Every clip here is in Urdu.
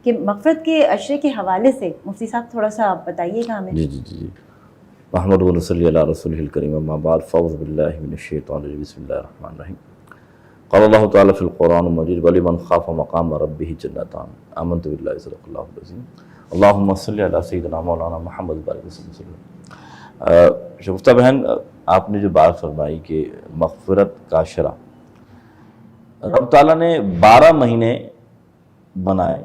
کہ مغفرت کے عشرے کے حوالے سے مفتی صاحب تھوڑا سا آپ بتائیے گا ہمیں۔ جی محمد صلی اللہ علیہ رسول الکریم اما بعد فاعوذ باللہ من الشیطان الرجیم بسم اللہ الرحمن الرحیم قال اللہ تعالیٰ فی القرآن المجید ولمن خاف مقام ربہ جنتان آمنت باللہ صدق اللہ العظیم اللہم صلی علی سیدنا مولانا محمد بارک وسلم۔ شگفتہ بہن، آپ نے جو بات فرمائی کہ مغفرت کا عشرہ، رب تعالیٰ نے 12 مہینے بنائے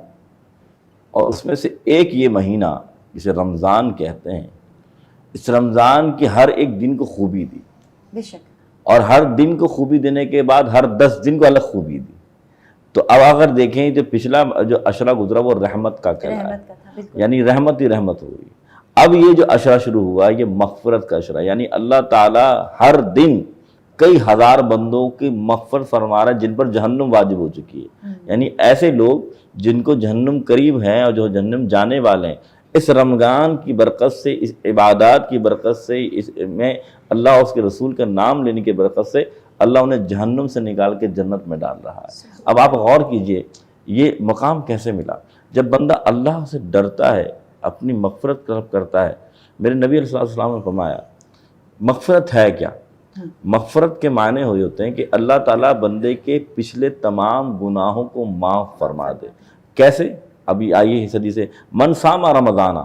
اور اس میں سے ایک یہ مہینہ جسے رمضان کہتے ہیں، اس رمضان کی ہر ایک دن کو خوبی دی، بے شک، اور ہر دن کو خوبی دینے کے بعد ہر 10 دن کو الگ خوبی دی۔ تو اب اگر دیکھیں جو پچھلا جو عشرہ گزرا وہ رحمت کا کہلایا، رحمت کا تھا، بالکل، یعنی رحمت ہی رحمت ہو گئی۔ اب یہ جو عشرہ شروع ہوا یہ مغفرت کا عشرہ، یعنی اللہ تعالیٰ ہر دن کئی ہزار بندوں کی مغفرت فرما رہا ہے جن پر جہنم واجب ہو چکی ہے، یعنی ایسے لوگ جن کو جہنم قریب ہیں اور جو جہنم جانے والے ہیں، اس رمضان کی برکت سے، اس عبادات کی برکت سے، اس میں اللہ اور اس کے رسول کا نام لینے کی برکت سے اللہ انہیں جہنم سے نکال کے جنت میں ڈال رہا ہے۔ اب آپ غور کیجئے یہ مقام کیسے ملا؟ جب بندہ اللہ سے ڈرتا ہے، اپنی مغفرت طلب کرتا ہے۔ میرے نبی علیہ السلام نے فرمایا مغفرت ہے کیا؟ مغفرت کے معنی ہوتے ہیں کہ اللہ تعالیٰ بندے کے پچھلے تمام گناہوں کو معاف فرما دے۔ کیسے؟ ابھی آئیے اس حدیث سے، من صام رمضان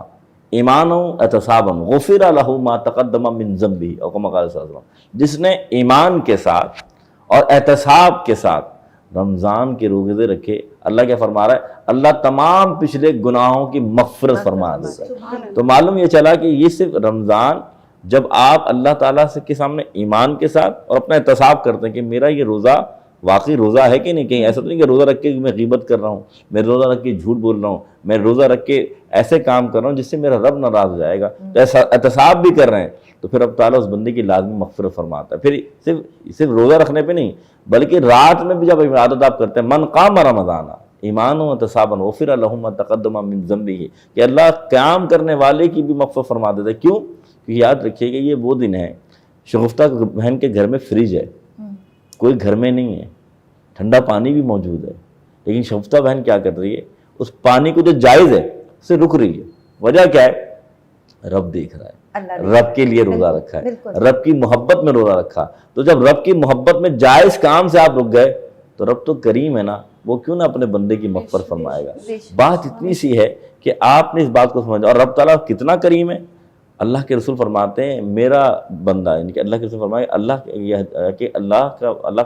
ایمانا واحتسابا غفر لہ ما تقدم من ذنبہ، اور کما قال صلی اللہ علیہ وسلم، جس نے ایمان کے ساتھ اور احتساب کے ساتھ رمضان کے روزے رکھے، اللہ کیا فرما رہا ہے؟ اللہ تمام پچھلے گناہوں کی مغفرت فرما دیتا ہے۔ تو معلوم یہ چلا کہ یہ صرف رمضان، جب آپ اللہ تعالیٰ سے کے سامنے ایمان کے ساتھ اور اپنا احتساب کرتے ہیں کہ میرا یہ روزہ واقعی روزہ ہے کہ نہیں، کہیں ایسا تو نہیں کہ روزہ رکھ کے میں غیبت کر رہا ہوں، میں روزہ رکھ کے جھوٹ بول رہا ہوں، میں روزہ رکھ کے ایسے کام کر رہا ہوں جس سے میرا رب ناراض ہو جائے گا، تو ایسا احتساب بھی کر رہے ہیں، تو پھر اب تعالیٰ اس بندے کی لازمی مغفرت فرماتا ہے۔ پھر صرف روزہ رکھنے پہ نہیں بلکہ رات میں بھی جب عبادت آپ کرتے ہیں، من قام رمضان ایمانا واحتسابا غفر لہ ما تقدم من ذنبہ، کہ اللہ قیام کرنے والے کی بھی مغفرت فرما دیتا ہے۔ کیوں؟ کہ یاد رکھیے کہ یہ وہ دن ہے، شگفتہ بہن کے گھر میں فریج ہے، کوئی گھر میں نہیں ہے، ٹھنڈا پانی بھی موجود ہے، لیکن شگفتہ بہن کیا کر رہی ہے؟ اس پانی کو جو جائز ہے اسے رک رہی ہے۔ وجہ کیا ہے؟ رب دیکھ رہا ہے، رب کے لیے روزہ رکھا ہے، رب کی محبت میں روزہ رکھا۔ تو جب رب کی محبت میں جائز کام سے آپ رک گئے تو رب تو کریم ہے نا، وہ کیوں نہ اپنے بندے کی مغفرت فرمائے گا۔ بات اتنی سی ہے کہ آپ نے اس بات کو سمجھا، اور رب تعالیٰ کتنا کریم ہے۔ اللہ کے رسول فرماتے ہیں میرا بندہ، یعنی کہ اللہ کے رسول فرمائے اللہ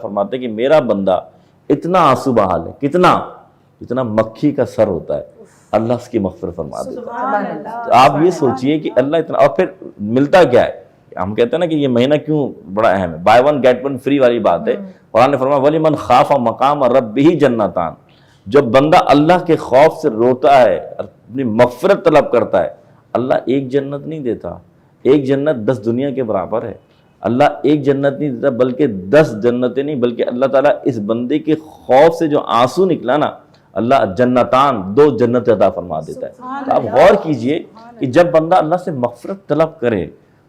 فرماتے ہیں کہ میرا بندہ اتنا آنسو بہال ہے، کتنا مکھی کا سر ہوتا ہے، اللہ اس کی مغفرت فرما دیتا ہے۔ تو آپ یہ سوچئے کہ اللہ اتنا، اور پھر ملتا کیا ہے؟ ہم کہتے ہیں نا کہ یہ مہینہ کیوں بڑا اہم ہے، buy one get one free والی بات ہے۔ قرآن نے فرمایا وَلِمَنْ خَافَ مَقَامَ رَبِّهِ جَنَّتَانِ، جب بندہ اللہ کے خوف سے روتا ہے، اپنی مغفرت طلب کرتا ہے، اللہ ایک جنت نہیں دیتا، ایک جنت 10 دنیا کے برابر ہے۔ اللہ ایک جنت نہیں دیتا بلکہ 10 جنتیں نہیں، بلکہ اللہ تعالیٰ اس بندے کے خوف سے جو آنسو نکلا نا، اللہ جنتان 2 جنت عطا فرما دیتا ہے۔ تو آپ غور کیجئے کہ جب بندہ اللہ سے مغفرت طلب کرے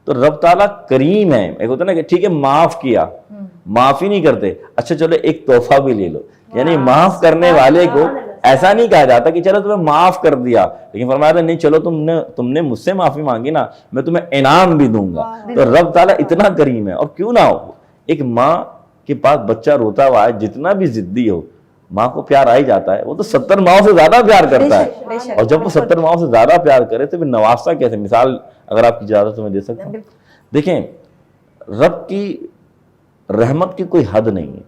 تو رب تعالیٰ کریم ہے۔ ایک ہوتا ہے نا کہ ٹھیک ہے معاف کیا، معاف ہی نہیں کرتے، اچھا چلو ایک تحفہ بھی لے لو، یعنی معاف کرنے والے کو ایسا نہیں کہا جاتا کہ چلو تمہیں معاف کر دیا، لیکن فرمایا تھا نہیں چلو تم نے مجھ سے معافی مانگی نا، میں تمہیں انعام بھی دوں گا۔ تو رب تعالیٰ اتنا کریم ہے، اور کیوں نہ ہو، ایک ماں کے پاس بچہ روتا ہوا ہے، جتنا بھی ضدی ہو ماں کو پیار آ ہی جاتا ہے، وہ تو 70 ماؤں سے زیادہ پیار کرتا ہے، اور جب وہ 70 ماؤں سے زیادہ پیار کرے تو پھر نوازتا کیسے؟ مثال اگر آپ کی اجازت میں دے سکتا ہوں، دیکھیں رب کی رحمت کی کوئی حد نہیں ہے،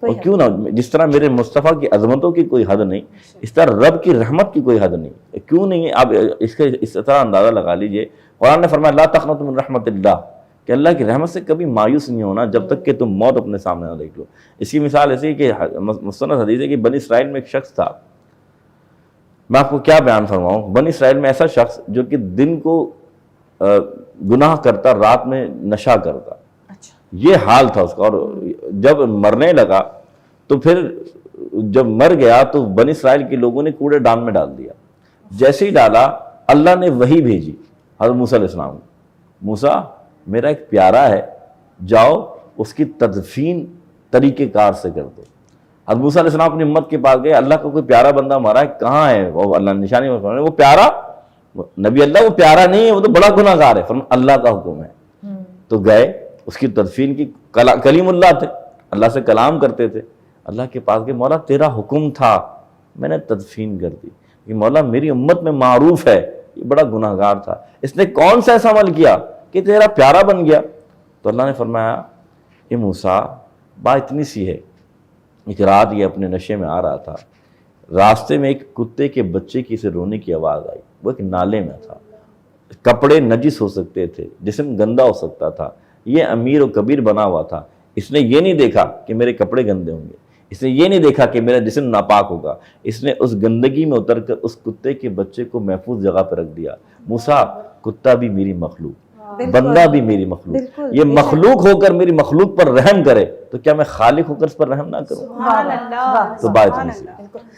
اور کیوں نہ، جس طرح میرے مصطفیٰ کی عظمتوں کی کوئی حد نہیں، اس طرح رب کی رحمت کی کوئی حد نہیں۔ کیوں نہیں ہے؟ آپ اس طرح اندازہ لگا لیجئے، قرآن نے فرمایا لا تقنطوا من رحمت اللہ، کہ اللہ کی رحمت سے کبھی مایوس نہیں ہونا جب تک کہ تم موت اپنے سامنے نہ دیکھ لو۔ اس کی مثال ایسی ہے کہ مستند حدیث ہے کہ بنی اسرائیل میں ایک شخص تھا، میں آپ کو کیا بیان فرماؤں، بنی اسرائیل میں ایسا شخص جو کہ دن کو گناہ کرتا، رات میں نشہ کرتا، یہ حال تھا اس کا، اور جب مرنے لگا تو پھر جب مر گیا تو بنی اسرائیل کے لوگوں نے کوڑے دان میں ڈال دیا۔ جیسے ہی ڈالا اللہ نے وحی بھیجی حضرت موسیٰ علیہ السلام، موسیٰ میرا ایک پیارا ہے، جاؤ اس کی تدفین طریقہ کار سے کر دو۔ حضرت موسیٰ علیہ السلام اپنی امت کے پاس گئے، اللہ کا کوئی پیارا بندہ مارا ہے، کہاں ہے وہ؟ اللہ نے نشانی میں فرمایا وہ پیارا نبی اللہ وہ پیارا نہیں ہے، وہ تو بڑا گناہ گار ہے، فرمایا اللہ کا حکم ہے۔ تو گئے، اس کی تدفین کی، کلیم اللہ تھے، اللہ سے کلام کرتے تھے، اللہ کے پاس گئے، مولا تیرا حکم تھا میں نے تدفین کر دی، کہ مولا میری امت میں معروف ہے یہ بڑا گناہ گار تھا، اس نے کون سا ایسا عمل کیا کہ تیرا پیارا بن گیا؟ تو اللہ نے فرمایا یہ موسیٰ بات اتنی سی ہے، ایک رات یہ اپنے نشے میں آ رہا تھا، راستے میں ایک کتے کے بچے کی اسے رونے کی آواز آئی، وہ ایک نالے میں تھا، کپڑے نجس ہو سکتے تھے، جسم گندا ہو سکتا تھا، یہ امیر و کبیر بنا ہوا تھا، اس نے یہ نہیں دیکھا کہ میرے کپڑے گندے ہوں گے، اس نے یہ نہیں دیکھا کہ میرا جسم ناپاک ہوگا، اس نے اس گندگی میں اتر کر اس کتے کے بچے کو محفوظ جگہ پہ رکھ دیا۔ موسیٰ کتا بھی میری مخلوق، بندہ بھی میری مخلوق، یہ مخلوق ہو کر میری مخلوق پر رحم کرے تو کیا میں خالق ہو کر اس پر رحم نہ کروں؟ سبحان اللہ، تو بات اتنی سی۔